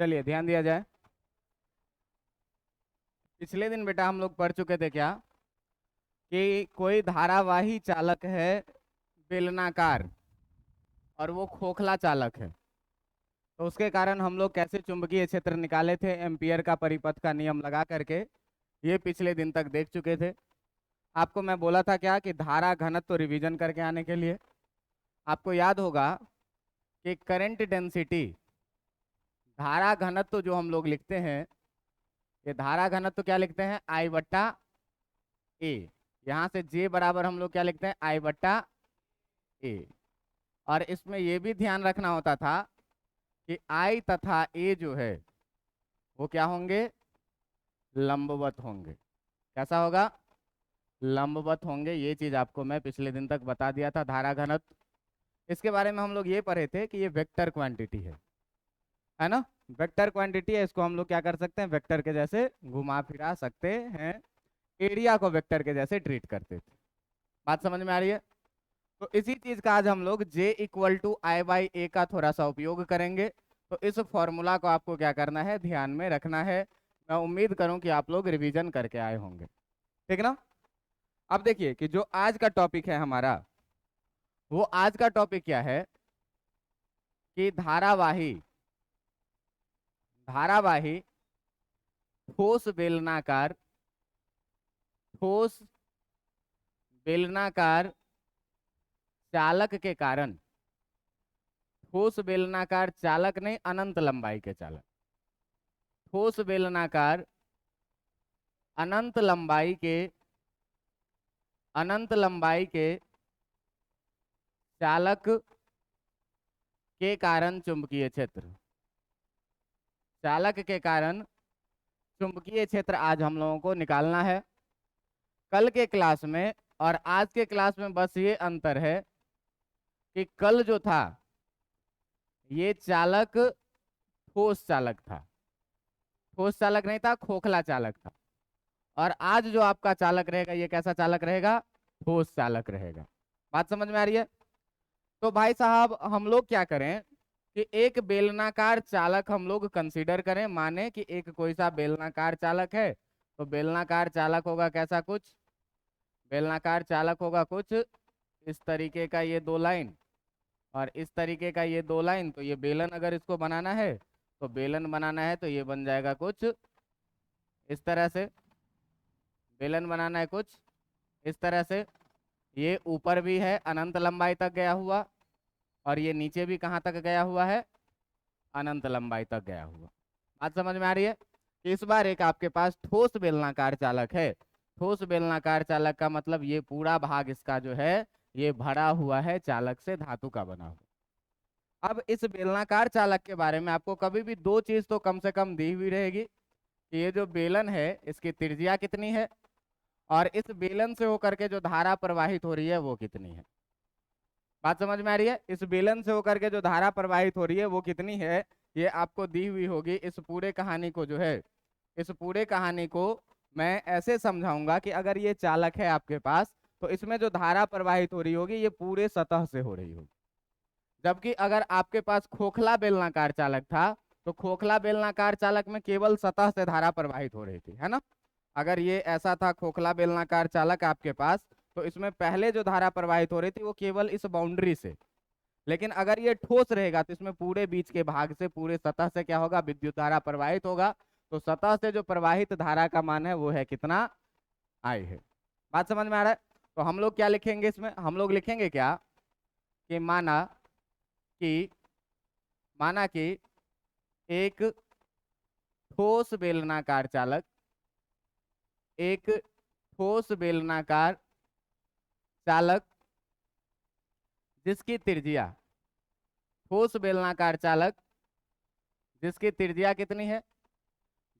चलिए ध्यान दिया जाए। पिछले दिन बेटा हम लोग पढ़ चुके थे क्या कि कोई धारावाही चालक है बेलनाकार और वो खोखला चालक है, तो उसके कारण हम लोग कैसे चुंबकीय क्षेत्र निकाले थे एम्पियर का परिपथ का नियम लगा करके, ये पिछले दिन तक देख चुके थे। आपको मैं बोला था क्या कि धारा घनत्व तो रिवीजन करके आने के लिए आपको याद होगा कि करंट डेंसिटी, धारा घनत्व जो हम लोग लिखते हैं, ये धारा घनत्व क्या लिखते हैं, आई बट्टा ए। यहाँ से जे बराबर हम लोग क्या लिखते हैं, आई बट्टा ए। और इसमें ये भी ध्यान रखना होता था कि आई तथा ए जो है वो क्या होंगे, लंबवत होंगे। कैसा होगा, लंबवत होंगे। ये चीज आपको मैं पिछले दिन तक बता दिया था। धारा घनत्व इसके बारे में हम लोग ये पढ़े थे कि ये वेक्टर क्वांटिटी है ना। वेक्टर क्वांटिटी है, इसको हम लोग क्या कर सकते हैं, वेक्टर के जैसे घुमा फिरा सकते हैं। एरिया को वेक्टर के जैसे ट्रीट करते थे। बात समझ में आ रही है। तो इसी चीज का आज हम लोग J equal to I by A का थोड़ा सा उपयोग करेंगे। तो इस फॉर्मूला को आपको क्या करना है, ध्यान में रखना है। मैं उम्मीद करूं कि आप लोग रिवीजन करके आए होंगे, ठीक ना। अब देखिए कि जो आज का टॉपिक है हमारा, वो आज का टॉपिक क्या है कि धारावाही धारावाही ठोस बेलनाकार, ठोस बेलनाकार चालक के कारण, ठोस बेलनाकार चालक नहीं, अनंत लंबाई के चालक, ठोस बेलनाकार अनंत लंबाई के, अनंत लंबाई के चालक के कारण चुंबकीय क्षेत्र, चालक के कारण चुंबकीय क्षेत्र आज हम लोगों को निकालना है। कल के क्लास में और आज के क्लास में बस ये अंतर है कि कल जो था ये चालक ठोस चालक था, ठोस चालक नहीं था, खोखला चालक था। और आज जो आपका चालक रहेगा ये कैसा चालक रहेगा, ठोस चालक रहेगा। बात समझ में आ रही है। तो भाई साहब हम लोग क्या करें कि एक बेलनाकार चालक हम लोग कंसीडर करें। माने कि एक कोई सा बेलनाकार चालक है, तो बेलनाकार चालक होगा कैसा, कुछ बेलनाकार चालक होगा कुछ इस तरीके का, ये दो लाइन और इस तरीके का ये दो लाइन। तो ये बेलन अगर इसको बनाना है, तो बेलन बनाना है तो ये बन जाएगा कुछ इस तरह से, बेलन बनाना है कुछ इस तरह से। ये ऊपर भी है अनंत लंबाई तक गया हुआ, और ये नीचे भी कहाँ तक गया हुआ है, अनंत लंबाई तक गया हुआ। बात समझ में आ रही है कि इस बार एक आपके पास ठोस बेलनाकार चालक है। ठोस बेलनाकार चालक का मतलब ये पूरा भाग इसका जो है ये भरा हुआ है चालक से, धातु का बना हुआ। अब इस बेलनाकार चालक के बारे में आपको कभी भी दो चीज तो कम से कम दी हुई रहेगी कि ये जो बेलन है इसकी त्रिज्या कितनी है, और इस बेलन से होकर के जो धारा प्रवाहित हो रही है वो कितनी है। बात समझ में आ रही है। इस बेलन से होकर के जो धारा प्रवाहित हो रही है वो कितनी है, ये आपको दी हुई होगी। इस पूरे कहानी को जो है, इस पूरे कहानी को मैं ऐसे समझाऊंगा कि अगर ये चालक है आपके पास, तो इसमें जो धारा प्रवाहित हो रही होगी ये पूरे सतह से हो रही होगी। जबकि अगर आपके पास खोखला बेलनाकार चालक था, तो खोखला बेलनाकार चालक में केवल सतह से धारा प्रवाहित हो रही थी, है ना। अगर ये ऐसा था खोखला बेलनाकार चालक आपके पास, तो इसमें पहले जो धारा प्रवाहित हो रही थी वो केवल इस बाउंड्री से। लेकिन अगर ये ठोस रहेगा तो इसमें पूरे बीच के भाग से, पूरे सतह से क्या होगा, विद्युत धारा प्रवाहित होगा। तो सतह से जो प्रवाहित धारा का मान है वो है कितना, आई है। बात समझ में आ रहा है। तो हम लोग क्या लिखेंगे इसमें, हम लोग लिखेंगे क्या कि कि माना कि एक ठोस बेलनाकार चालक, एक ठोस बेलनाकार चालक जिसकी त्रिज्या, ठोस बेलनाकार चालक जिसकी त्रिज्या कितनी है,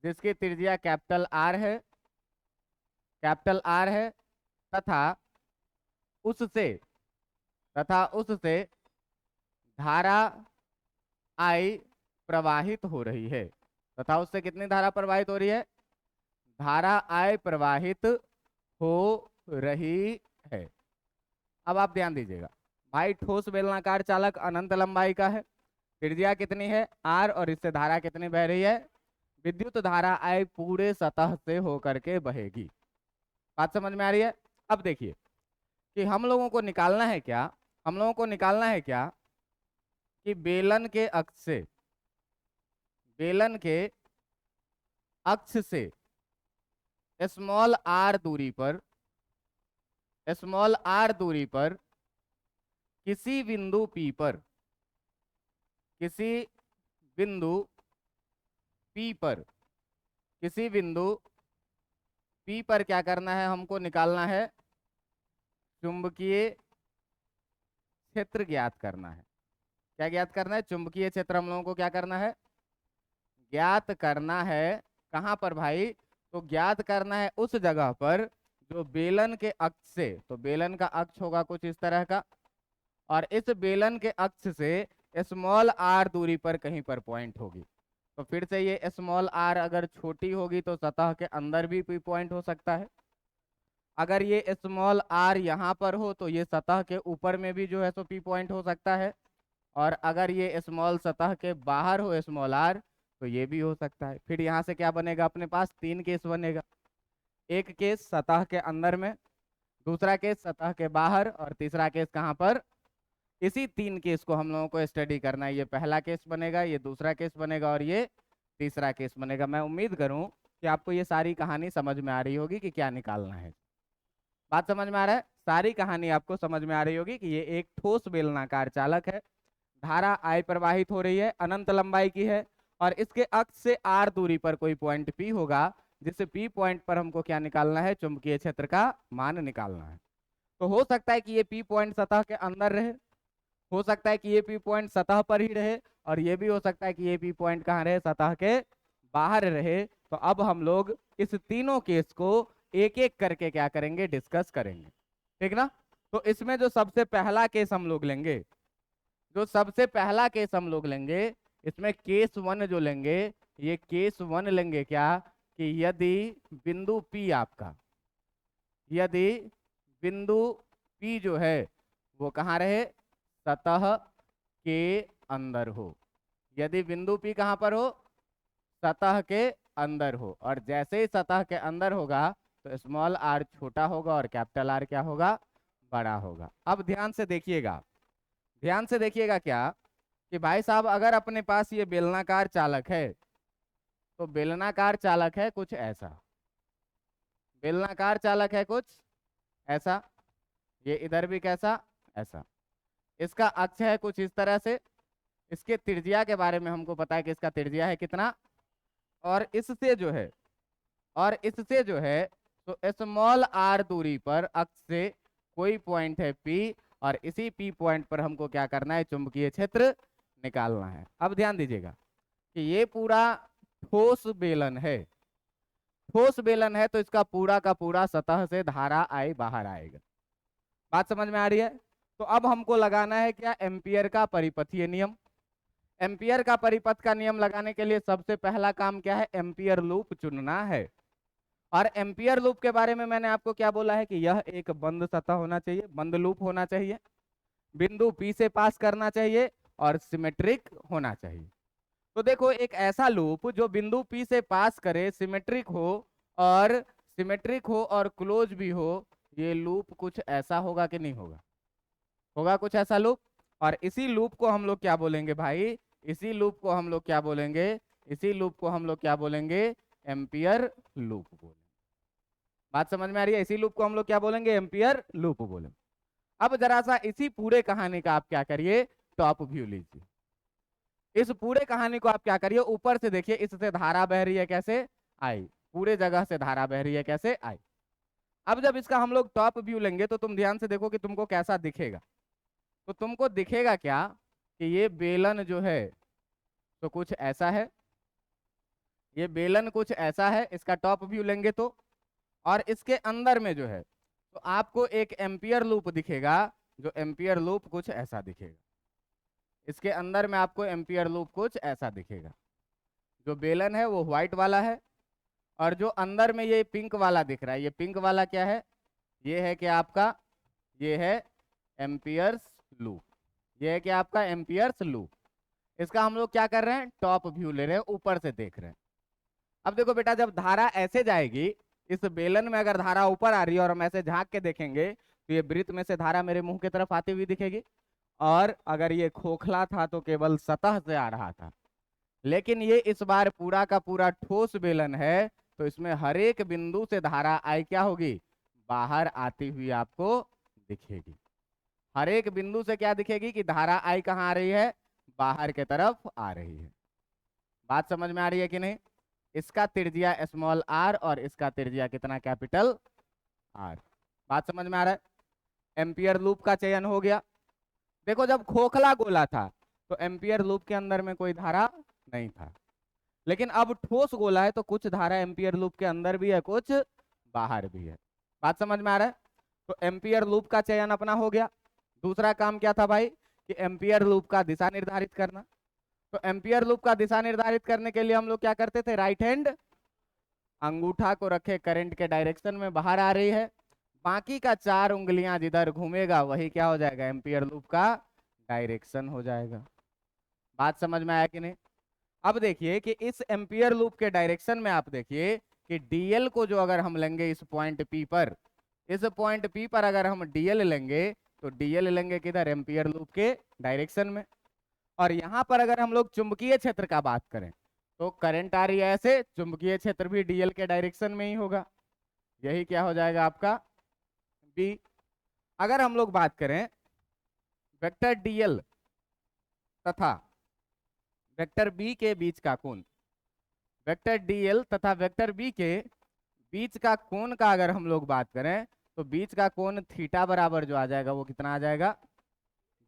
जिसकी त्रिज्या कैपिटल आर है, कैपिटल आर है, तथा उससे उससे धारा आई प्रवाहित हो रही है, तथा उससे कितनी धारा प्रवाहित हो रही है, धारा आई प्रवाहित हो रही है। अब आप ध्यान दीजिएगा भाई, ठोस बेलनाकार चालक अनंत लंबाई का है, त्रिज्या कितनी है r, और इससे धारा कितनी बह रही है, विद्युत धारा I पूरे सतह से होकर के बहेगी। बात समझ में आ रही है। अब देखिए कि हम लोगों को निकालना है क्या, हम लोगों को निकालना है क्या कि बेलन के अक्ष से, बेलन के अक्ष से स्मॉल r दूरी पर, स्मॉल r दूरी पर किसी बिंदु P पर, किसी बिंदु P पर, किसी बिंदु P पर क्या करना है, हमको निकालना है चुंबकीय क्षेत्र ज्ञात करना है। क्या ज्ञात करना है, चुंबकीय क्षेत्र हम लोगों को क्या करना है, ज्ञात करना है। कहाँ पर भाई, तो ज्ञात करना है उस जगह पर जो बेलन के अक्ष से, तो बेलन का अक्ष होगा कुछ इस तरह का, और इस बेलन के अक्ष से स्मॉल r दूरी पर कहीं पर पॉइंट होगी। तो फिर से ये स्मॉल r अगर छोटी होगी तो सतह के अंदर भी कोई पॉइंट हो सकता है। अगर ये स्मॉल r यहाँ पर हो तो ये सतह के ऊपर में भी जो है सो P पॉइंट हो सकता है, और अगर ये स्मॉल सतह के बाहर हो स्मॉल r तो ये भी हो सकता है। फिर यहाँ से क्या बनेगा, अपने पास 3 केस बनेगा। एक केस सतह के अंदर में, दूसरा केस सतह के बाहर, और तीसरा केस कहाँ पर, इसी 3 केस को हम लोगों को स्टडी करना है। ये पहला केस बनेगा, ये दूसरा केस बनेगा, और ये तीसरा केस बनेगा। मैं उम्मीद करूं कि आपको ये सारी कहानी समझ में आ रही होगी कि क्या निकालना है। बात समझ में आ रहा है, सारी कहानी आपको समझ में आ रही होगी कि ये एक ठोस बेलनाकार चालक है, धारा I प्रवाहित हो रही है, अनंत लंबाई की है, और इसके अक्ष से r दूरी पर कोई पॉइंट P होगा, जिस P पॉइंट पर हमको क्या निकालना है, चुंबकीय क्षेत्र का मान निकालना है। तो हो सकता है कि ये P पॉइंट सतह के अंदर रहे, हो सकता है कि ये P पॉइंट सतह पर ही रहे, और ये भी हो सकता है कि ये P पॉइंट कहाँ रहे, सतह के बाहर रहे। तो अब हम लोग इस तीनों केस को एक एक करके क्या करेंगे, डिस्कस करेंगे, ठीक ना। तो इसमें जो सबसे पहला केस हम लोग लेंगे, जो सबसे पहला केस हम लोग लेंगे, इसमें केस 1 जो लेंगे, ये केस 1 लेंगे क्या, कि यदि बिंदु P आपका, यदि बिंदु P जो है वो कहाँ रहे, सतह के अंदर हो। यदि बिंदु P कहाँ पर हो, सतह के अंदर हो, और जैसे ही सतह के अंदर होगा तो स्मॉल r छोटा होगा और कैपिटल R क्या होगा, बड़ा होगा। अब ध्यान से देखिएगा, ध्यान से देखिएगा क्या कि भाई साहब अगर अपने पास ये बेलनाकार चालक है, तो बेलनाकार चालक है कुछ ऐसा, बेलनाकार चालक है कुछ ऐसा, ये इधर भी कैसा, ऐसा, इसका अक्ष है कुछ इस तरह से, इसके त्रिज्या के बारे में हमको पता है कि इसका त्रिज्या है कितना, और इससे जो है, और इससे जो है तो स्मॉल r दूरी पर अक्ष से कोई पॉइंट है P, और इसी P पॉइंट पर हमको क्या करना है, चुंबकीय क्षेत्र निकालना है। अब ध्यान दीजिएगा कि ये पूरा ठोस बेलन है, ठोस बेलन है, तो इसका पूरा का पूरा सतह से धारा I बाहर आएगा। बात समझ में आ रही है। तो अब हमको लगाना है क्या, एम्पियर का परिपथीय नियम। एम्पियर का परिपथ का नियम लगाने के लिए सबसे पहला काम क्या है, एम्पियर लूप चुनना है। और एम्पियर लूप के बारे में मैंने आपको क्या बोला है कि यह एक बंद सतह होना चाहिए, बंद लूप होना चाहिए, बिंदु P से पास करना चाहिए, और सिमेट्रिक होना चाहिए। तो देखो एक ऐसा लूप जो बिंदु P से पास करे, सिमेट्रिक हो, और सिमेट्रिक हो और क्लोज भी हो, ये लूप कुछ ऐसा होगा कि नहीं होगा, होगा कुछ ऐसा लूप। और इसी लूप को हम लोग क्या बोलेंगे भाई, इसी लूप को हम लोग क्या बोलेंगे, इसी लूप को हम लोग क्या बोलेंगे, एम्पियर लूप बोलेंगे। बात समझ में आ रही है, इसी लूप को हम लोग क्या बोलेंगे, एम्पियर लूप बोलेंगे। अब जरा सा इसी पूरे कहानी का आप क्या करिए, टॉप व्यू लीजिए। इस पूरे कहानी को आप क्या करिए, ऊपर से देखिए, इससे धारा बह रही है कैसे, आई, पूरे जगह से धारा बह रही है कैसे, आई। अब जब इसका हम लोग टॉप व्यू लेंगे तो तुम ध्यान से देखो कि तुमको कैसा दिखेगा। तो तुमको दिखेगा क्या कि ये बेलन जो है तो कुछ ऐसा है, ये बेलन कुछ ऐसा है, इसका टॉप व्यू लेंगे तो, और इसके अंदर में जो है तो आपको एक एम्पियर लूप दिखेगा, जो एम्पियर लूप कुछ ऐसा दिखेगा। इसके अंदर में आपको एम्पियर लूप कुछ ऐसा दिखेगा। जो बेलन है वो व्हाइट वाला है, और जो अंदर में ये पिंक वाला दिख रहा है, ये पिंक वाला क्या है, ये है क्या आपका, ये है एम्पियर्स लूप, ये है क्या आपका एम्पियर्स लूप। इसका हम लोग क्या कर रहे हैं, टॉप व्यू ले रहे हैं, ऊपर से देख रहे हैं। अब देखो बेटा, जब धारा ऐसे जाएगी, इस बेलन में अगर धारा ऊपर आ रही है और हम ऐसे झांक के देखेंगे तो ये वृत्त में से धारा मेरे मुंह की तरफ आती हुई दिखेगी। और अगर ये खोखला था तो केवल सतह से आ रहा था, लेकिन ये इस बार पूरा का पूरा ठोस बेलन है, तो इसमें हर एक बिंदु से धारा आई क्या होगी, बाहर आती हुई आपको दिखेगी। हर एक बिंदु से क्या दिखेगी कि धारा आई कहाँ आ रही है, बाहर के तरफ आ रही है। बात समझ में आ रही है कि नहीं? इसका त्रिज्या स्मॉल आर और इसका त्रिज्या कितना, कैपिटल आर। बात समझ में आ रहा है? एम्पियर लूप का चयन हो गया। देखो, जब खोखला गोला था तो एम्पियर लूप के अंदर में कोई धारा नहीं था, लेकिन अब ठोस गोला है तो कुछ धारा एम्पियर लूप के अंदर भी है, कुछ बाहर भी है। बात समझ में आ रहा है? तो एम्पियर लूप का चयन अपना हो गया। दूसरा काम क्या था भाई, कि एम्पियर लूप का दिशा निर्धारित करना। तो एम्पियर लूप का दिशा निर्धारित करने के लिए हम लोग क्या करते थे, राइट हैंड अंगूठा को रखे करंट के डायरेक्शन में बाहर आ रही है, बाकी का 4 उंगलियां जिधर घूमेगा वही क्या हो जाएगा, एम्पियर लूप का डायरेक्शन हो जाएगा। बात समझ में आया कि नहीं? अब देखिए कि इस एम्पियर लूप के डायरेक्शन में आप देखिए कि डीएल को जो अगर हम लेंगे इस पॉइंट पी पर, इस पॉइंट पी पर अगर हम डीएल लेंगे तो डीएल लेंगे किधर, एम्पियर लूप के डायरेक्शन में। और यहां पर अगर हम लोग चुंबकीय क्षेत्र का बात करें तो करंट आ रही है ऐसे, चुंबकीय क्षेत्र भी डीएल के डायरेक्शन में ही होगा, यही क्या हो जाएगा आपका बी। अगर हम लोग बात करें वेक्टर डीएल तथा वेक्टर बी के बीच का कोण, वेक्टर डीएल तथा वेक्टर बी के बीच का कोण का अगर हम लोग बात करें तो बीच का कोण थीटा बराबर जो आ जाएगा वो कितना आ जाएगा,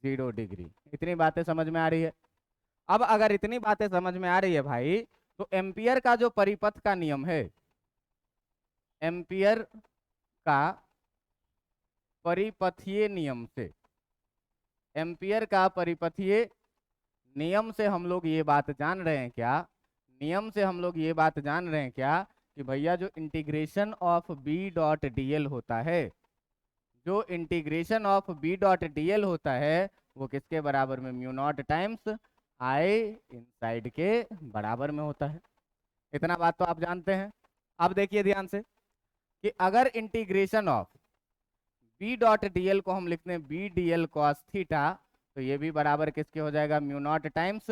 0 डिग्री। इतनी बातें समझ में आ रही है? अब अगर इतनी बातें समझ में आ रही है भाई, तो एम्पियर का जो परिपथ का नियम है, एम्पियर का परिपथीय नियम से, एम्पियर का परिपथीय नियम से हम लोग ये बात जान रहे हैं क्या, नियम से हम लोग ये बात जान रहे हैं क्या कि भैया जो integration of B dot dl होता है, जो integration of B dot dl होता है वो किसके बराबर में, mu naught times I inside के बराबर में होता है। इतना बात तो आप जानते हैं। अब देखिए ध्यान से कि अगर integration of B dot dl को हम लिखते हैं बी डीएल कॉस थीटा, तो ये भी बराबर किसके हो जाएगा, mu naught times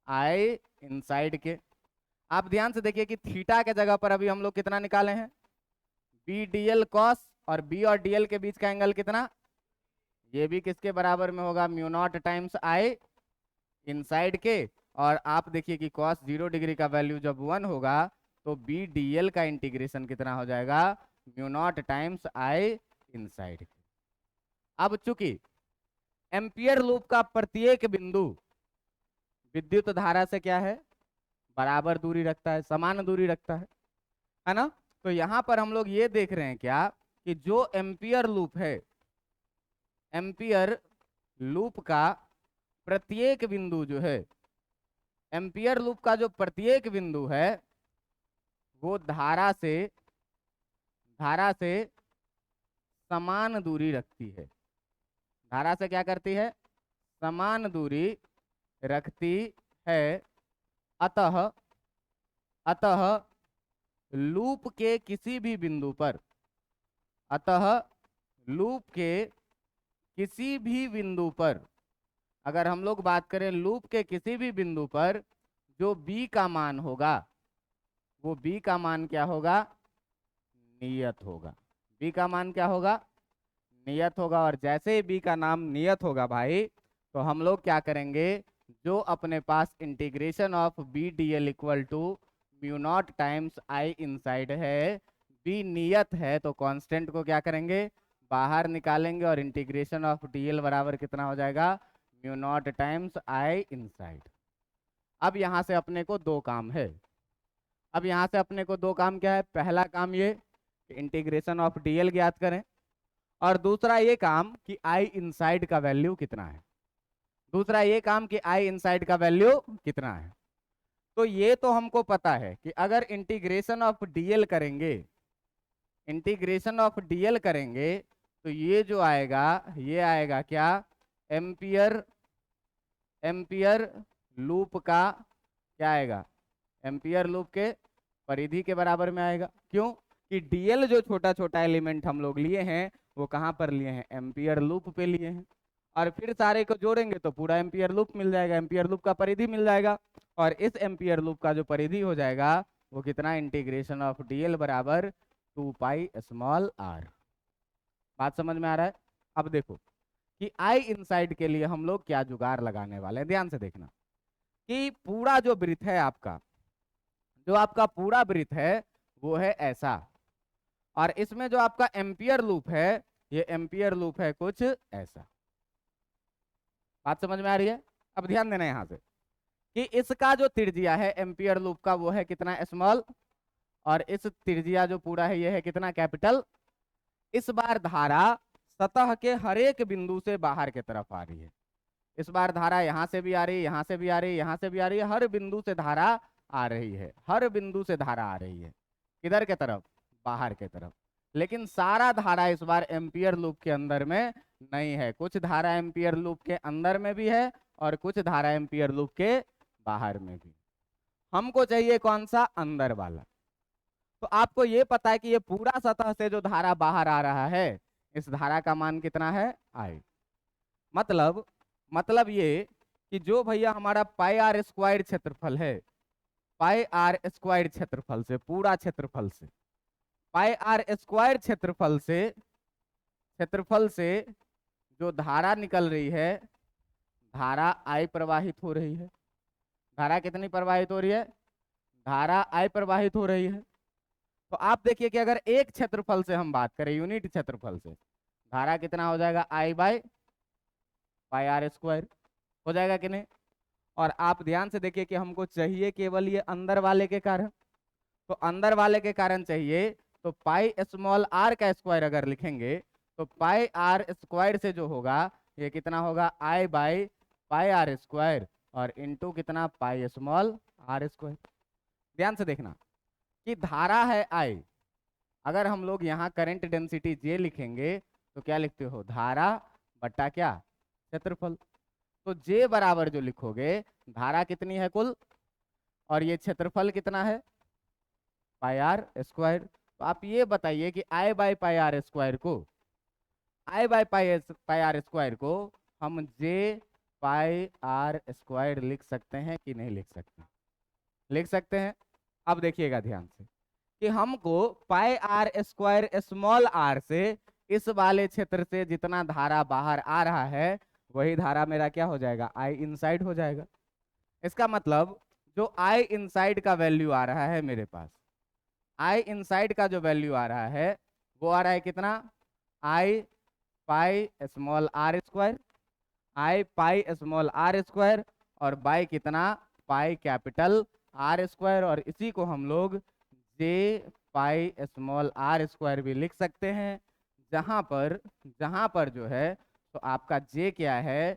I inside के। आप ध्यान से देखिए कि थीटा के जगह पर अभी हम लोग कितना निकाले हैं, बी डीएल कॉस, और बी और डीएल के बीच का एंगल कितना, ये भी किसके बराबर में होगा, mu naught times I inside के। और आप देखिए कि कॉस 0 डिग्री का वैल्यू जब 1 होगा तो बी डीएल का इंटीग्रेशन कितना हो जाएगा, mu naught times I inside के। अब चूंकि एम्पियर लूप का प्रत्येक बिंदु विद्युत धारा से क्या है, बराबर दूरी रखता है, समान दूरी रखता है ना? तो यहां पर हम लोग ये देख रहे हैं क्या कि जो एम्पियर लूप है, एम्पियर लूप का प्रत्येक बिंदु जो है, एम्पियर लूप का जो प्रत्येक बिंदु है वो धारा से समान दूरी रखती है। धारा से क्या करती है, समान दूरी रखती है। अतः लूप के किसी भी बिंदु पर, अतः लूप के किसी भी बिंदु पर, अगर हम लोग बात करें लूप के किसी भी बिंदु पर, जो b का मान होगा वो b का मान क्या होगा, नियत होगा। b का मान क्या होगा, नियत होगा। और जैसे ही b का नाम नियत होगा भाई, तो हम लोग क्या करेंगे, जो अपने पास integration of B D L equal to mu naught times I inside है, b नियत है तो कांस्टेंट को क्या करेंगे, बाहर निकालेंगे, और इंटीग्रेशन ऑफ डीएल बराबर कितना हो जाएगा, mu naught times I inside. अब यहां से अपने को दो काम है। अब यहां से अपने को दो काम क्या है, पहला काम ये इंटीग्रेशन ऑफ डीएल ज्ञात करें, और दूसरा ये काम कि आई इनसाइड का वैल्यू कितना है, दूसरा ये काम कि आई इनसाइड का वैल्यू कितना है। तो ये तो हमको पता है कि अगर इंटीग्रेशन ऑफ डीएल करेंगे, इंटीग्रेशन ऑफ डीएल करेंगे तो ये जो आएगा, ये आएगा क्या, एम्पियर लूप का क्या आएगा, एम्पियर लूप के परिधि के बराबर में आएगा। क्यों कि डीएल जो छोटा छोटा एलिमेंट हम लोग लिए हैं वो कहाँ पर लिए हैं, एम्पियर लूप पे लिए हैं। और फिर सारे को जोड़ेंगे तो पूरा एम्पियर लूप मिल जाएगा, एम्पियर लूप का परिधि मिल जाएगा। और इस एम्पियर लूप का जो परिधि हो जाएगा वो कितना, इंटीग्रेशन ऑफ डीएल बराबर 2πr। बात समझ में आ रहा है। अब देखो कि आई इनसाइड के लिए हम लोग क्या जुगाड़ लगाने वाले हैं, ध्यान से देखना कि पूरा जो वृत्त है आपका, जो आपका पूरा वृत्त है वो है ऐसा, और इसमें जो आपका एम्पियर लूप है ये एम्पियर लूप है कुछ ऐसा। बात समझ में आ रही है। अब ध्यान देना यहां से कि इसका जो त्रिज्या है एम्पियर लूप का वो है कितना, स्मॉल, और इस त्रिज्या जो पूरा है ये है कितना, कैपिटल। इस बार धारा सतह के हर एक बिंदु से बाहर की तरफ आ रही है। इस बार धारा यहां से भी आ रही है, यहां से भी आ रही है, यहां से भी आ रही है, हर बिंदु से धारा आ रही है, हर बिंदु से धारा आ रही है। किधर के तरफ, बाहर के तरफ। लेकिन सारा धारा इस बार एम्पियर लूप के अंदर में नहीं है, कुछ धारा एम्पियर लूप के अंदर में भी है और कुछ धारा एम्पियर लूप के बाहर में भी। हमको चाहिए कौन सा, अंदर वाला। तो आपको ये पता है कि ये पूरा सतह से जो धारा बाहर आ रहा है इस धारा का मान कितना है, आई। मतलब ये कि जो भैया हमारा पाई आर स्क्वायर क्षेत्रफल है, पाई आर स्क्वायर क्षेत्रफल से, पूरा क्षेत्रफल से, पाई आर स्क्वायर क्षेत्रफल से जो धारा निकल रही है, धारा आई प्रवाहित हो रही है। धारा कितनी प्रवाहित हो रही है, धारा आई प्रवाहित हो रही है। तो आप देखिए कि अगर एक क्षेत्रफल से हम बात करें, यूनिट क्षेत्रफल से, धारा कितना हो जाएगा, आई बाय पाई आर स्क्वायर हो जाएगा कि नहीं। और आप ध्यान से देखिए कि हमको चाहिए केवल ये अंदर वाले के कारण, तो अंदर वाले के कारण चाहिए, तो पाई स्मॉल आर का स्क्वायर अगर लिखेंगे तो पाई आर स्क्वायर से जो होगा ये कितना होगा, आई बाई पाई आर स्क्वायर और इंटू कितना, पाई स्मॉल आर स्क्वायर। ध्यान से देखना कि धारा है आई, अगर हम लोग यहाँ करंट डेंसिटी जे लिखेंगे तो क्या लिखते हो, धारा बट्टा क्या, क्षेत्रफल। तो जे बराबर जो लिखोगे, धारा कितनी है कुल और ये क्षेत्रफल कितना है, पाई आर स्क्वायर। तो आप ये बताइए कि आई बाई पाई आर स्क्वायर को, आई बाई पाई आर स्क्वायर को हम जे पाई आर स्क्वायर लिख सकते हैं कि नहीं लिख सकते, लिख सकते हैं। अब देखिएगा ध्यान से कि हमको पाई आर स्क्वायर स्मॉल आर से इस वाले क्षेत्र से जितना धारा बाहर आ रहा है वही धारा मेरा क्या हो जाएगा, आई इनसाइड हो जाएगा। इसका मतलब जो आई इनसाइड का वैल्यू आ रहा है मेरे पास, आई इनसाइड का जो वैल्यू आ रहा है वो आ रहा है कितना, I pi small R square, I pi small R square और बाई कितना, पाई कैपिटल आर स्क्वायर। और इसी को हम लोग जे पाई स्मॉल आर स्क्वायर भी लिख सकते हैं, जहां पर जो है तो आपका जे क्या है,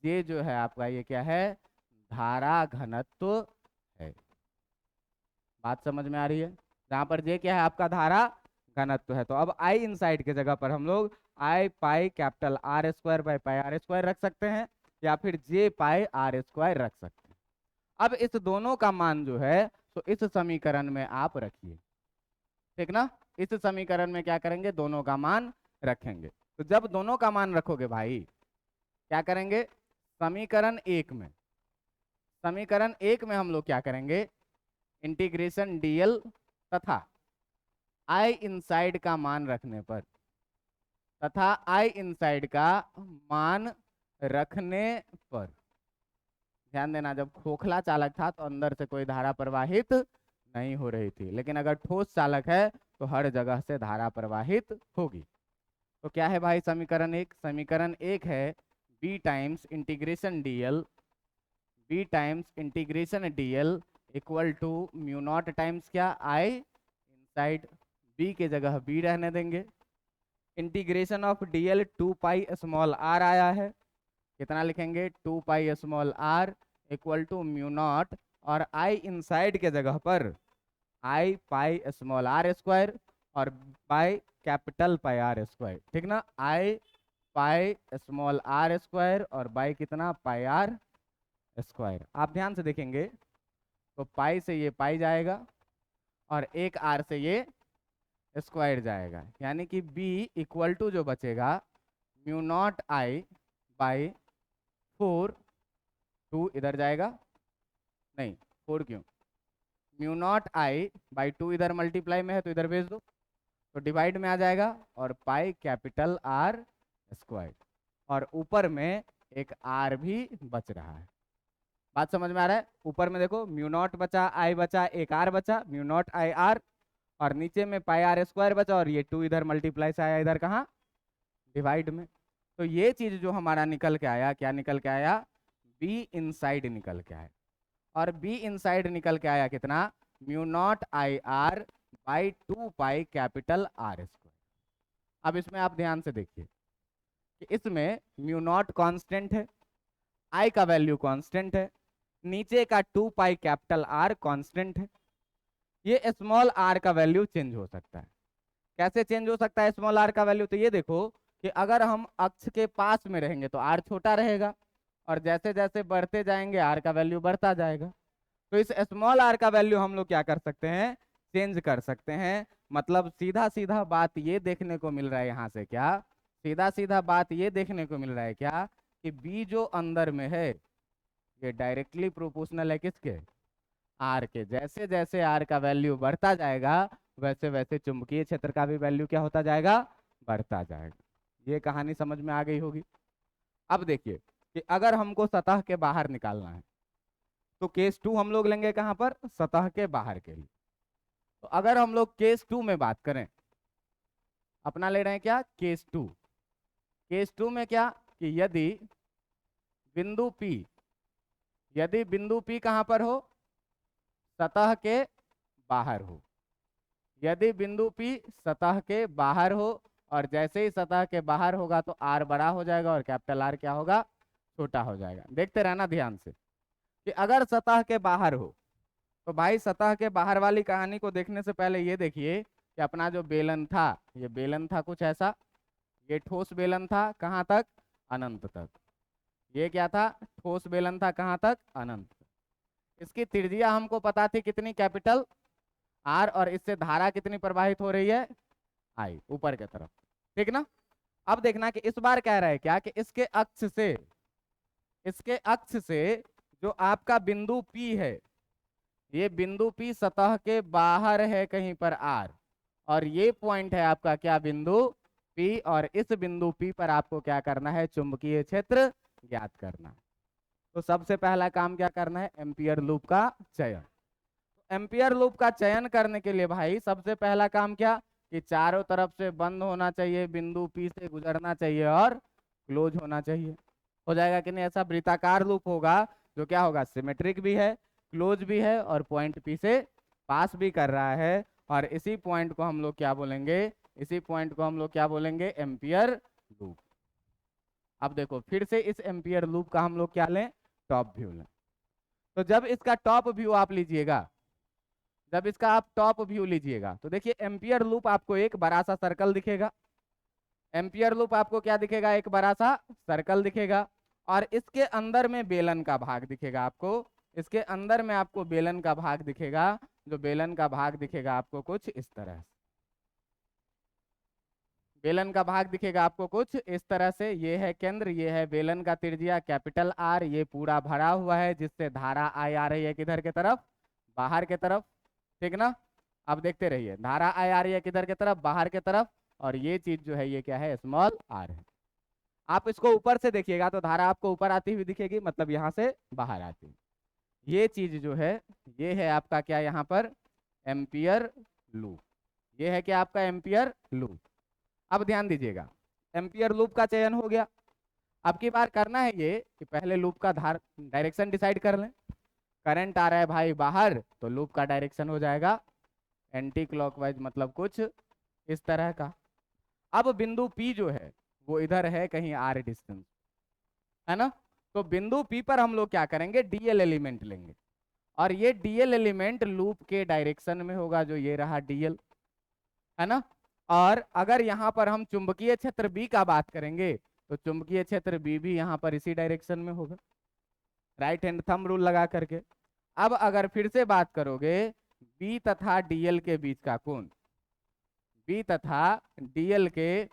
जे जो है आपका ये क्या है, धारा घनत्व है। बात समझ में आ रही है। जहां पर जे क्या है आपका, धारा घनत्व है। तो अब आई इनसाइड के जगह पर हम लोग I pi capital R square by pi R square रख सकते हैं या फिर जे पाई आर स्क्वायर रख सकते हैं। अब इस दोनों का मान जो है तो इस समीकरण में आप रखिए, ठीक ना। इस समीकरण में क्या करेंगे, दोनों का मान रखेंगे। तो जब दोनों का मान रखोगे भाई क्या करेंगे, समीकरण एक में हम लोग क्या करेंगे, इंटीग्रेशन डीएल तथा आई इनसाइड का मान रखने पर, तथा आई इनसाइड का मान रखने पर, ध्यान देना जब खोखला चालक था तो अंदर से कोई धारा प्रवाहित नहीं हो रही थी, लेकिन अगर ठोस चालक है तो हर जगह से धारा प्रवाहित होगी। तो क्या है भाई समीकरण एक, समीकरण एक है B times integration dl, B times integration dl equal to mu naught times क्या, आई इनसाइड। बी के जगह बी रहने देंगे। Integration of dl 2 pi small R आया है, कितना लिखेंगे, 2 pi small R equal to mu naught, और आई इनसाइड के जगह पर I pi small R square और by capital pi R square, ठीक ना। I pi small R square और बाई कितना, पाई आर स्क्वायर। आप ध्यान से देखेंगे तो पाई से ये पाई जाएगा और एक आर से ये स्क्वायर जाएगा, यानी कि बी इक्वल टू जो बचेगा म्यू नॉट आई बाई 4, 2 इधर जाएगा, नहीं 4 क्यों, म्यू नॉट आई बाई 2 इधर मल्टीप्लाई में है तो इधर भेज दो, तो डिवाइड में आ जाएगा और पाई कैपिटल आर स्क्वायर, और ऊपर में एक आर भी बच रहा है। बात समझ में आ रहा है? ऊपर में देखो म्यू नॉट बचा, आई बचा, एक आर बचा, म्यू नॉट आई आर, और नीचे में पाई आर स्क्वायर बचा, और ये 2 इधर मल्टीप्लाई से आया, इधर कहाँ, डिवाइड में। तो ये चीज जो हमारा निकल के आया, क्या निकल के आया, बी इनसाइड निकल के आया। और बी इनसाइड निकल के आया कितना, mu naught I R by 2 pi capital R square. अब इसमें आप ध्यान से देखिए कि इसमें म्यू नॉट कांस्टेंट है, आई का वैल्यू कांस्टेंट है, नीचे का 2 पाई कैपिटल आर कांस्टेंट है। ये स्मॉल आर का वैल्यू चेंज हो सकता है। कैसे चेंज हो सकता है स्मॉल आर का वैल्यू, तो ये देखो कि अगर हम अक्ष के पास में रहेंगे तो आर छोटा रहेगा, और जैसे जैसे बढ़ते जाएंगे आर का वैल्यू बढ़ता जाएगा। तो इस स्मॉल आर का वैल्यू हम लोग क्या कर सकते हैं, चेंज कर सकते हैं। मतलब सीधा सीधा बात ये देखने को मिल रहा है यहाँ से, क्या सीधा सीधा बात ये देखने को मिल रहा है क्या, कि बी जो अंदर में है ये डायरेक्टली प्रोपोर्शनल है किसके, आर के। जैसे जैसे आर का वैल्यू बढ़ता जाएगा वैसे वैसे चुंबकीय क्षेत्र का भी वैल्यू क्या होता जाएगा, बढ़ता जाएगा। ये कहानी समझ में आ गई होगी। अब देखिए कि अगर हमको सतह के बाहर निकालना है तो केस 2 हम लोग लेंगे कहां पर, सतह के बाहर के लिए। तो अगर हम लोग केस 2 में बात करें, अपना ले रहे हैं क्या, केस 2। केस 2 में क्या कि यदि बिंदु P, यदि बिंदु P कहां पर हो, सतह के बाहर हो, यदि बिंदु P सतह के बाहर हो, और जैसे ही सतह के बाहर होगा तो आर बड़ा हो जाएगा और कैपिटल आर क्या होगा, छोटा हो जाएगा। देखते रहना ध्यान से कि अगर सतह के बाहर हो तो भाई सतह के बाहर वाली कहानी को देखने से पहले ये देखिए कि अपना जो बेलन था, ये बेलन था कुछ ऐसा, ये ठोस बेलन था कहाँ तक, अनंत तक। ये क्या था, ठोस बेलन था कहाँ तक, अनंत तक। इसकी त्रिज्या हमको पता थी कितनी, कैपिटल आर, और इससे धारा कितनी प्रवाहित हो रही है, आई, ऊपर की तरफ, ठीक ना। अब देखना कि इस बार कह रहा है क्या कि इसके अक्ष से, इसके अक्ष से जो आपका बिंदु P है, ये बिंदु P सतह के बाहर है कहीं पर R, और ये पॉइंट है आपका क्या, बिंदु P, और इस बिंदु P पर आपको क्या करना है, चुंबकीय क्षेत्र ज्ञात करना है। तो सबसे पहला काम क्या करना है, एम्पियर लूप का चयन। एम्पियर लूप का चयन करने के लिए भाई सबसे पहला काम क्या, कि चारों तरफ से बंद होना चाहिए, बिंदु P से गुजरना चाहिए और क्लोज होना चाहिए। हो जाएगा कि नहीं, ऐसा वृत्ताकार लूप होगा जो क्या होगा, सिमेट्रिक भी है, क्लोज भी है, और पॉइंट P से पास भी कर रहा है। और इसी पॉइंट को हम लोग क्या बोलेंगे, इसी पॉइंट को हम लोग क्या बोलेंगे, एम्पियर लूप। अब देखो फिर से इस एम्पियर लूप का हम लोग क्या लें, टॉप व्यू लें। तो जब इसका टॉप व्यू आप लीजिएगा, जब इसका आप टॉप व्यू लीजिएगा तो देखिए एम्पियर लूप आपको एक बड़ा सा सर्कल दिखेगा, एम्पियर लूप आपको क्या दिखेगा, एक बड़ा सा सर्कल दिखेगा, और इसके अंदर में बेलन का भाग दिखेगा आपको, इसके अंदर में आपको बेलन का भाग दिखेगा, जो बेलन का भाग दिखेगा आपको कुछ इस तरह से, बेलन का भाग दिखेगा आपको कुछ इस तरह से। ये है केंद्र, ये है बेलन का त्रिज्या कैपिटल आर, ये पूरा भरा हुआ है जिससे धारा आई आ रही है किधर की तरफ, बाहर की तरफ, ठीक ना। अब देखते रहिए, धारा आई आ रही है किधर की तरफ, बाहर की तरफ, और ये चीज जो है ये क्या है, स्मॉल आर है। आप इसको ऊपर से देखिएगा तो धारा आपको ऊपर आती हुई दिखेगी, मतलब यहाँ से बाहर आती है। ये चीज जो है ये है आपका क्या, यहाँ पर एम्पियर लूप, ये है क्या आपका एम्पियर लूप। अब ध्यान दीजिएगा, एम्पियर लूप का चयन हो गया। अब की बार करना है ये कि पहले लूप का धार डायरेक्शन डिसाइड कर लें। करंट आ रहा है भाई बाहर, तो लूप का डायरेक्शन हो जाएगा एंटी क्लॉकवाइज, मतलब कुछ इस तरह का। अब बिंदु P जो है वो इधर है कहीं r डिस्टेंस, है ना। तो बिंदु P पर हम लोग क्या करेंगे, डीएल एलिमेंट लेंगे, और ये डीएल एलिमेंट लूप के डायरेक्शन में होगा, जो ये रहा डीएल, है ना। और अगर यहाँ पर हम चुंबकीय क्षेत्र B का बात करेंगे तो चुंबकीय क्षेत्र B भी यहाँ पर इसी डायरेक्शन में होगा। राइट हैंड थंब रूल लगा करके। अब अगर फिर से बात करोगे बी तथा डीएल के बीच का कोण, बी तथा डीएल के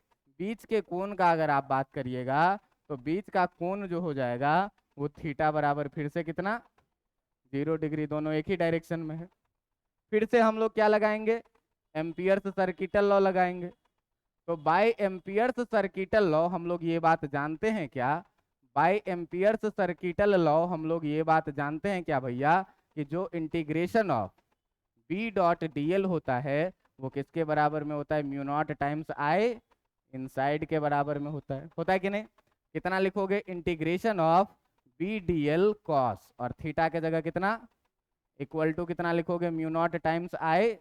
बीच के कोण का अगर आप बात करिएगा तो बीच का कोण जो हो जाएगा वो थीटा बराबर फिर से कितना 0 डिग्री, दोनों एक ही डायरेक्शन में है। फिर से हम लोग क्या लगाएंगे, एम्पियर्स सर्किटल लॉ लगाएंगे। तो बाय एम्पियर्स सर्किटल लॉ हम लोग ये बात जानते हैं क्या, बाय एम्पियर्स सर्किटल लॉ हम लोग ये बात जानते हैं क्या भैया, कि जो integration of B dot dl होता है वो किसके बराबर में होता है, mu naught times I inside के बराबर में होता है कि नहीं। कितना लिखोगे, integration of B D L cos, और थीटा के जगह कितना इक्वल टू कितना लिखोगे, mu naught times I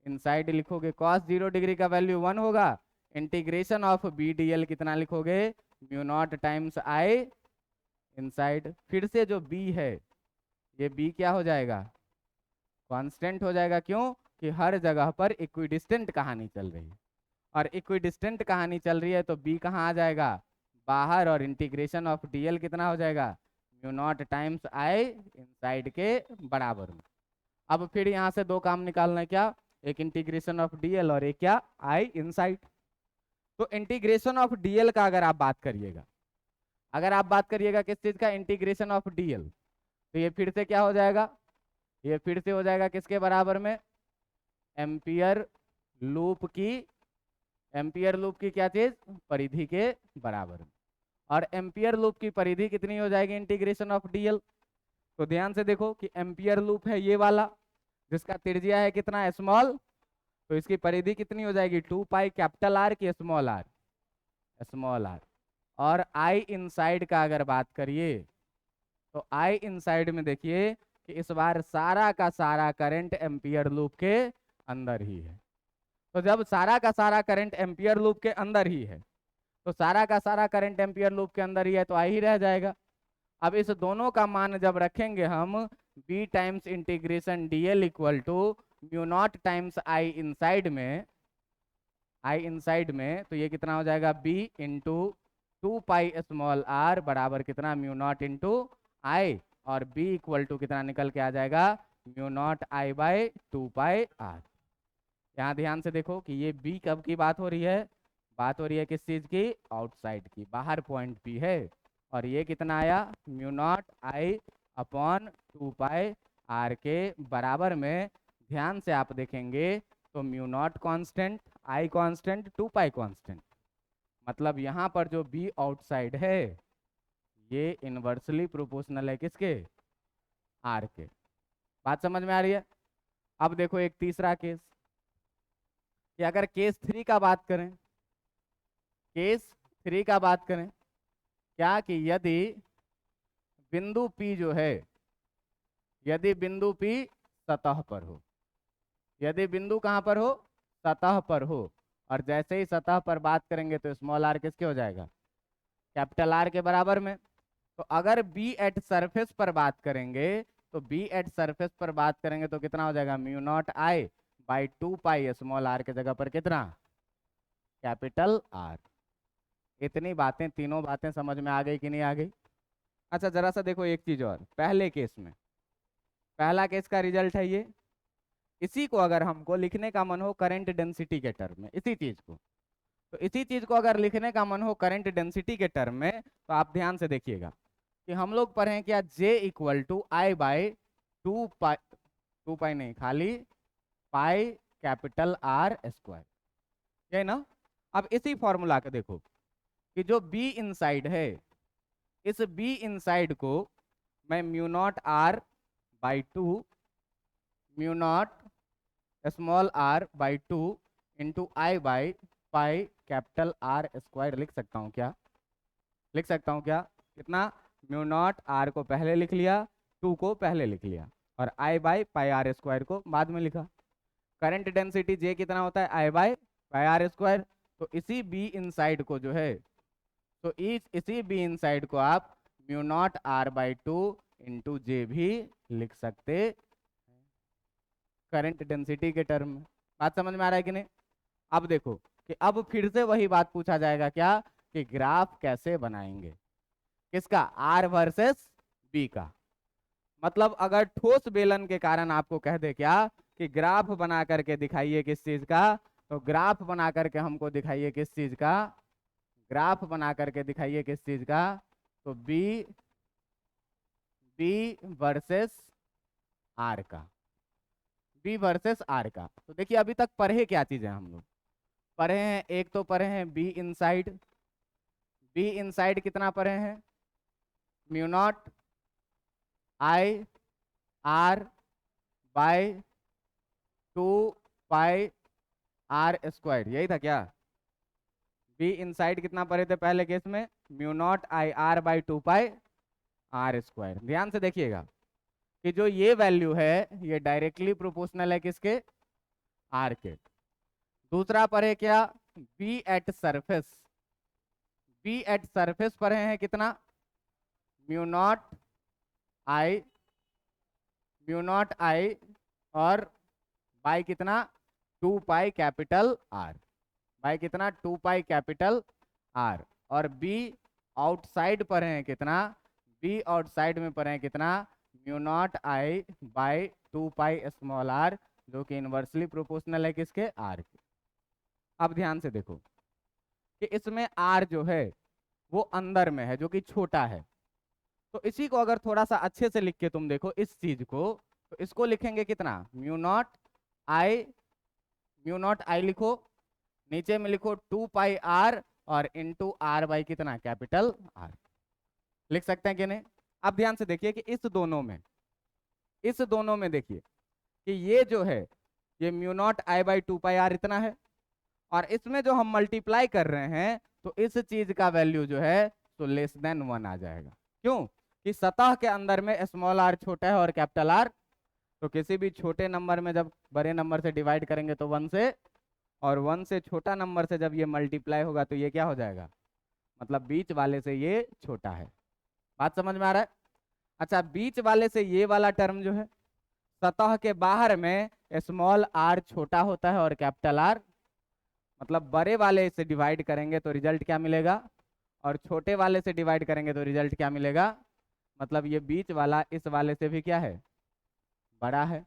inside लिखोगे। कॉस 0 डिग्री का वैल्यू 1 होगा, integration of B D L कितना लिखोगे, mu naught times I inside. फिर से जो बी है ये बी क्या हो जाएगा, कांस्टेंट हो जाएगा। क्यों कि हर जगह पर इक्विडिस्टेंट कहानी चल रही है, और इक्विडिस्टेंट कहानी चल रही है तो बी कहाँ आ जाएगा, बाहर, और इंटीग्रेशन ऑफ डीएल कितना हो जाएगा, mu naught times I inside के बराबर में। अब फिर यहाँ से दो काम निकालना है, क्या, एक इंटीग्रेशन ऑफ डीएल और एक क्या, आई इनसाइड। तो इंटीग्रेशन ऑफ डीएल का अगर आप बात करिएगा, अगर आप बात करिएगा किस चीज का, इंटीग्रेशन ऑफ डीएल, तो ये फिर से क्या हो जाएगा, ये फिर से हो जाएगा किसके बराबर में, एम्पियर लूप की, एम्पियर लूप की क्या चीज, परिधि के बराबर में। और एम्पियर लूप की परिधि कितनी हो जाएगी इंटीग्रेशन ऑफ डीएल, तो ध्यान से देखो कि एम्पियर लूप है ये वाला जिसका त्रिज्या है कितना, स्मॉल, तो इसकी परिधि कितनी हो जाएगी, 2 पाई कैपिटल आर की स्मॉल आर, स्मॉल आर। और आई इनसाइड का अगर बात करिए तो आई इनसाइड में देखिए कि इस बार सारा का सारा करंट एम्पियर लूप के अंदर ही है। तो जब सारा का सारा करंट एम्पियर लूप के अंदर ही है तो सारा का सारा करंट एम्पियर लूप के अंदर ही है तो आई ही रह जाएगा। अब इस दोनों का मान जब रखेंगे हम b times integration dl equal to mu naught times I inside में, आई इनसाइड में, तो ये कितना हो जाएगा b into 2 pi small r बराबर कितना, म्यू नॉट इंटू आई, और b इक्वल टू कितना निकल के आ जाएगा, mu naught I by 2 pi r। यहाँ ध्यान से देखो कि ये b कब की बात हो रही है, बात हो रही है किस चीज की, आउटसाइड की, बाहर पॉइंट p है, और ये कितना आया, mu naught I upon 2 pi R के बराबर में। ध्यान से आप देखेंगे तो mu naught constant, I constant, 2 pi constant, मतलब यहाँ पर जो बी आउटसाइड है ये इनवर्सली प्रोपोर्शनल है किसके, आर के। बात समझ में आ रही है। अब देखो एक तीसरा केस, कि अगर केस 3 का बात करें, केस 3 का बात करें क्या, कि यदि बिंदु P जो है, यदि बिंदु P सतह पर हो, यदि बिंदु कहाँ पर हो, सतह पर हो, और जैसे ही सतह पर बात करेंगे तो स्मॉल आर किसके हो जाएगा, कैपिटल आर के बराबर में। तो अगर बी एट सरफेस पर बात करेंगे तो बी एट सरफेस पर बात करेंगे तो कितना हो जाएगा, mu naught I by 2 pi small R के जगह पर कितना, कैपिटल आर। इतनी बातें, तीनों बातें समझ में आ गई कि नहीं आ गई। अच्छा जरा सा देखो एक चीज और, पहले केस में, पहला केस का रिजल्ट है ये, इसी को अगर हमको लिखने का मन हो करंट डेंसिटी के टर्म में, इसी चीज को, तो इसी चीज को अगर लिखने का मन हो करंट डेंसिटी के टर्म में, तो आप ध्यान से देखिएगा कि हम लोग पढ़े क्या, J equal to I by 2 pi, 2 pi नहीं, खाली पाई कैपिटल आर स्क्वायर, ये ना। अब इसी फॉर्मूला का देखो कि जो B इनसाइड है, इस B इनसाइड को मैं mu naught R by 2, mu naught small R by 2 into I by pi capital R square लिख सकता हूँ क्या, लिख सकता हूँ क्या, कितना, म्यू नॉट आर को पहले लिख लिया, 2 को पहले लिख लिया, और आई बाई पाई आर स्क्वायर को बाद में लिखा। करंट डेंसिटी J कितना होता है, आई बाई पाई आर स्क्वायर। तो इसी B इनसाइड को जो है, तो इसी B इनसाइड को आप mu naught R by 2 into J भी लिख सकते करंट डेंसिटी के टर्म में। बात समझ में आ रहा है कि नहीं। अब देखो कि अब फिर से वही बात पूछा जाएगा क्या, कि ग्राफ कैसे बनाएंगे, किसका, आर वर्सेस बी का। मतलब अगर ठोस बेलन के कारण आपको कह दे क्या कि ग्राफ बना करके दिखाइए किस चीज का, तो ग्राफ बना करके हमको दिखाइए किस चीज का, ग्राफ बना करके दिखाइए किस चीज का, तो बी बी वर्सेस आर का, बी वर्सेस आर का। तो देखिए अभी तक पढ़े क्या चीजें हम लोग पढ़े हैं, एक तो पढ़े हैं बी इनसाइड, बी इनसाइड कितना पढ़े हैं, mu naught I R by 2 pi R square, यही था क्या। बी इनसाइड कितना पढ़े थे पहले केस में, mu naught I R by 2 pi R square. ध्यान से देखिएगा कि जो ये वैल्यू है ये डायरेक्टली प्रोपोर्शनल है किसके, आर के। दूसरा पढ़े क्या, B at surface, B at surface पढ़े हैं कितना, mu naught I, mu naught I और बाई कितना 2 पाई कैपिटल आर, बाई कितना 2 पाई कैपिटल आर। और बी आउटसाइड पढ़े हैं कितना, बी आउटसाइड में पढ़े हैं कितना, mu naught I by 2 pi small R, जो कि इनवर्सली प्रोपोर्शनल है किसके, आर के। अब ध्यान से देखो कि इसमें आर जो है वो अंदर में है जो कि छोटा है, तो इसी को अगर थोड़ा सा अच्छे से लिख के तुम देखो इस चीज को, तो इसको लिखेंगे कितना, mu naught I, mu naught आई लिखो, नीचे में लिखो 2 पाई आर और इंटू आर बाई कितना कैपिटल आर, लिख सकते हैं कि नहीं। अब ध्यान से देखिए कि इस दोनों में, इस दोनों में देखिए कि ये जो है ये mu naught I by 2 pi R इतना है, और इसमें जो हम मल्टीप्लाई कर रहे हैं तो इस चीज का वैल्यू जो है तो लेस देन 1 आ जाएगा। क्यों कि सतह के अंदर में स्मॉल आर छोटा है और कैपिटल आर, तो किसी भी छोटे नंबर में जब बड़े नंबर से डिवाइड करेंगे तो 1 से, और 1 से छोटा नंबर से जब ये मल्टीप्लाई होगा तो ये क्या हो जाएगा, मतलब बीच वाले से ये छोटा है। बात समझ में आ रहा है। अच्छा बीच वाले से ये वाला टर्म जो है, सतह के बाहर में स्मॉल आर छोटा होता है और कैपिटल आर, मतलब बड़े वाले से डिवाइड करेंगे तो रिजल्ट क्या मिलेगा, और छोटे वाले से डिवाइड करेंगे तो रिजल्ट क्या मिलेगा, मतलब ये बीच वाला इस वाले से भी क्या है, बड़ा है,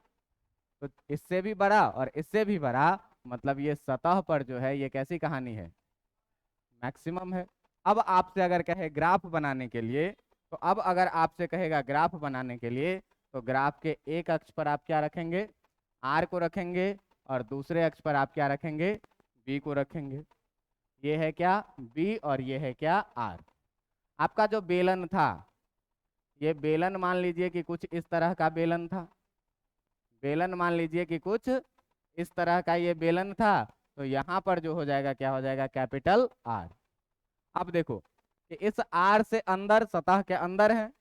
तो इससे भी बड़ा और इससे भी बड़ा, मतलब ये सतह पर जो है ये कैसी कहानी है, मैक्सिमम है। अब आपसे अगर कहे ग्राफ बनाने के लिए, तो अब अगर आपसे कहेगा ग्राफ बनाने के लिए, तो ग्राफ के एक अक्ष पर आप क्या रखेंगे, आर को रखेंगे, और दूसरे अक्ष पर आप क्या रखेंगे, बी को रखेंगे। ये है क्या बी और ये है क्या आर। आपका जो बेलन था, ये बेलन मान लीजिए कि कुछ इस तरह का बेलन था, बेलन मान लीजिए कि कुछ इस तरह का ये बेलन था, तो यहाँ पर जो हो जाएगा क्या हो जाएगा, कैपिटल आर। अब देखो कि इस आर से अंदर सतह के अंदर है,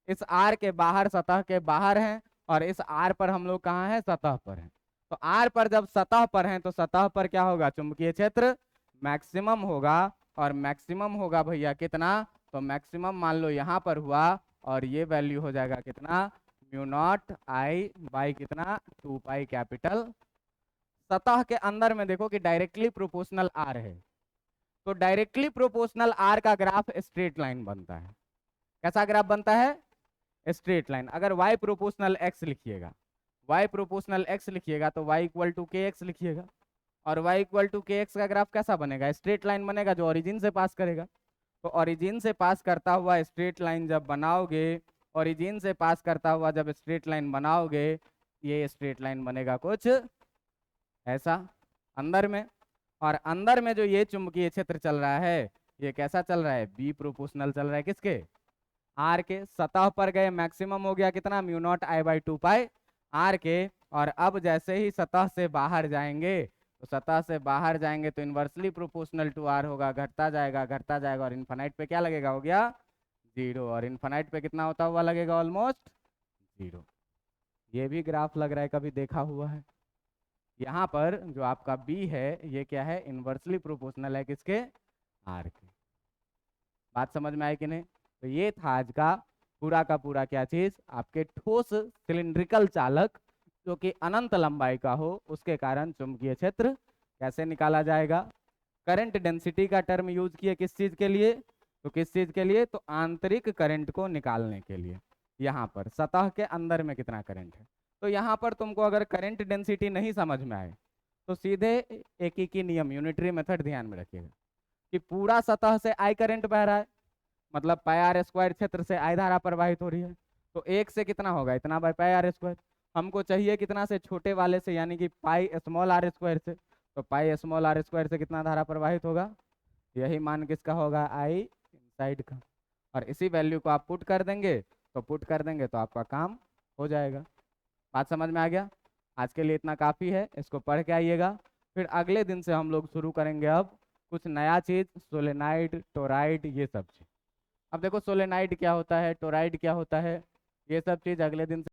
इस आर के बाहर सतह के बाहर है, और इस आर पर हम लोग कहाँ हैं, सतह पर हैं। तो आर पर जब सतह पर हैं तो सतह पर क्या होगा, चुंबकीय क्षेत्र मैक्सिमम होगा, और मैक्सिमम होगा भैया कितना, तो मैक्सिमम मान लो यहाँ पर हुआ, और ये वैल्यू हो जाएगा कितना, म्यू नॉट आई बाई कितना 2 पाई कैपिटल। सतह के अंदर में देखो कि डायरेक्टली प्रोपोर्शनल आर है, तो डायरेक्टली प्रोपोर्शनल आर का ग्राफ स्ट्रेट लाइन बनता है। कैसा ग्राफ बनता है, स्ट्रेट लाइन। अगर y प्रोपोर्शनल x लिखिएगा, y प्रोपोर्शनल x लिखिएगा तो y इक्वल टू के एक्स लिखिएगा, और y इक्वल टू के एक्स का ग्राफ कैसा बनेगा, स्ट्रेट लाइन बनेगा जो ओरिजिन से पास करेगा। तो ओरिजिन से पास करता हुआ स्ट्रेट लाइन जब बनाओगे, ओरिजिन से पास करता हुआ जब स्ट्रेट लाइन बनाओगे, ये स्ट्रेट लाइन बनेगा कुछ ऐसा अंदर में, और अंदर में जो ये चुंबकीय क्षेत्र चल रहा है ये कैसा चल रहा है, बी प्रोपोर्शनल चल रहा है किसके, आर के। सतह पर गए मैक्सिमम हो गया कितना, mu naught I by 2 pi R के, और अब जैसे ही सतह से बाहर जाएंगे, तो सतह से बाहर जाएंगे तो इन्वर्सली प्रोपोर्शनल टू आर होगा, घटता जाएगा घटता जाएगा, और इन्फानाइट पे क्या लगेगा, हो गया 0, और इन्फानाइट पे कितना होता हुआ लगेगा, ऑलमोस्ट 0। ये भी ग्राफ लग रहा है कभी देखा हुआ है। यहाँ पर जो आपका बी है ये क्या है, इन्वर्सली प्रोपोर्शनल है किसके, आर के। बात समझ में आई कि नहीं। तो ये था आज का पूरा क्या चीज, आपके ठोस सिलिंड्रिकल चालक जो कि अनंत लंबाई का हो, उसके कारण चुंबकीय क्षेत्र कैसे निकाला जाएगा। करंट डेंसिटी का टर्म यूज किए किस चीज के लिए, तो किस चीज के लिए, तो आंतरिक करंट को निकालने के लिए। यहाँ पर सतह के अंदर में कितना करंट है। तो यहाँ पर तुमको अगर करंट डेंसिटी नहीं समझ में आए तो सीधे एकीकी नियम यूनिटरी मेथड ध्यान में रखिएगा कि पूरा सतह से आई करंट बह रहा है, मतलब पाई आर स्क्वायर क्षेत्र से आई धारा प्रवाहित हो रही है, तो एक से कितना होगा, इतना बाय पाई आर स्क्वायर। हमको चाहिए कितना से, छोटे वाले से, यानी कि पाई स्मॉल आर स्क्वायर से, तो पाई स्मॉल आर स्क्वायर से कितना धारा प्रवाहित होगा, यही मान किसका होगा, आई इनसाइड का। और इसी वैल्यू को आप पुट कर देंगे, तो आपका काम हो जाएगा। बात समझ में आ गया। आज के लिए इतना काफ़ी है, इसको पढ़ के आइएगा। फिर अगले दिन से हम लोग शुरू करेंगे अब कुछ नया चीज़, सोलेनाइड, टोराइड, ये सब चीज़। अब देखो सोलेनाइड क्या होता है, टोराइड क्या होता है, ये सब चीज़ अगले दिन से